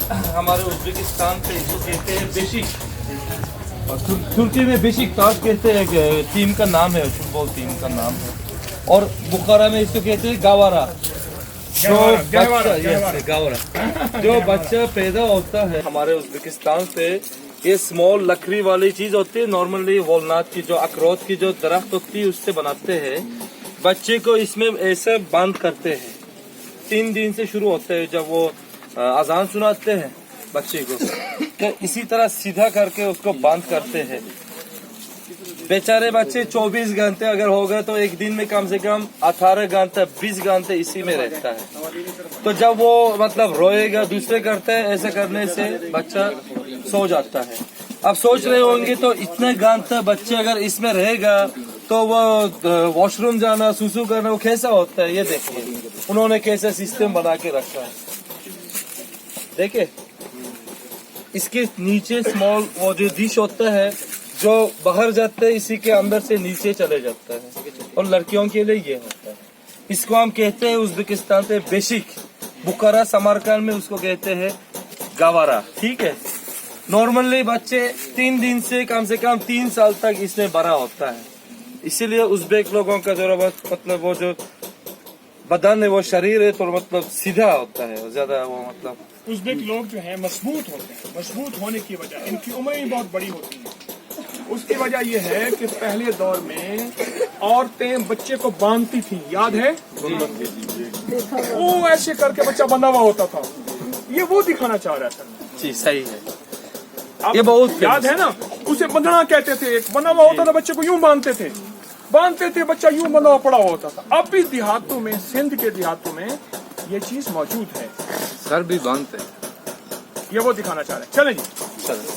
हमारे उज्बेकिस्तान पे इसको कहते हैं बेशिक, और तुर्की में बेशिक ताश कहते हैं, टीम का नाम है, फुटबॉल टीम का नाम है। और बुखारा में इसको कहते हैं गावारा। जो बच्चा पैदा होता है हमारे उज्बेकिस्तान पे, ये स्मॉल लकड़ी वाली चीज होती है, नॉर्मली वॉलनट की, जो अखरोट की जो दरख्त होती है उससे बनाते हैं। बच्चे को इसमें ऐसे बंद करते हैं, 3 दिन से शुरू होते हैं। जब वो अजान सुनाते हैं बच्चे को, तो इसी तरह सीधा करके उसको बंद करते हैं। बेचारे बच्चे 24 घंटे अगर हो गए तो एक दिन में कम से कम 18 घंटे 20 घंटे इसी में रहता है। तो जब वो मतलब रोएगा, दूसरे करते हैं, ऐसे करने से बच्चा सो जाता है। अब सोच रहे होंगे तो इतने घंटे बच्चे अगर इसमें रहेगा तो वो वॉशरूम जाना, सुसु करना, वो कैसा होता है? ये देखिए उन्होंने कैसा सिस्टम बना के रखा है। देखिए इसके नीचे स्मॉल वो जो डिश होता है जो बाहर जाता है, इसी के अंदर से नीचे चले जाता है, और लड़कियों के लिए ये होता है। इसको हम कहते हैं उज्बेकिस्तान पे बेशिक, बुखारा समरकंद में उसको कहते हैं गावारा। ठीक है। नॉर्मली बच्चे 3 दिन से कम 3 साल तक इसमें बड़ा होता है। इसीलिए उज्बेक लोगों का जो मतलब वो जो बदन है, वो शरीर है, तो मतलब सीधा होता है ज्यादा, वो मतलब उज्बेक लोग जो है मजबूत होते हैं। मजबूत होने की वजह इनकी उम्र भी बहुत बड़ी होती है। उसकी वजह यह है कि पहले दौर में औरतें बच्चे को बांधती थी, याद है? वो ऐसे करके बच्चा बंधा हुआ होता था। ये वो दिखाना चाह रहा था। जी सही है, अब ये बहुत याद है ना? उसे बंधना कहते थे। एक बंधा हुआ होता था, बच्चे को यूं बांधते थे, बच्चा यूं बंधा हुआ पड़ा होता था। अब भी देहातों में, सिंध के देहातों में ये चीज मौजूद है। सर भी बांधते हैं। ये वो दिखाना चाह रहे हैं। चलें जी। चलो।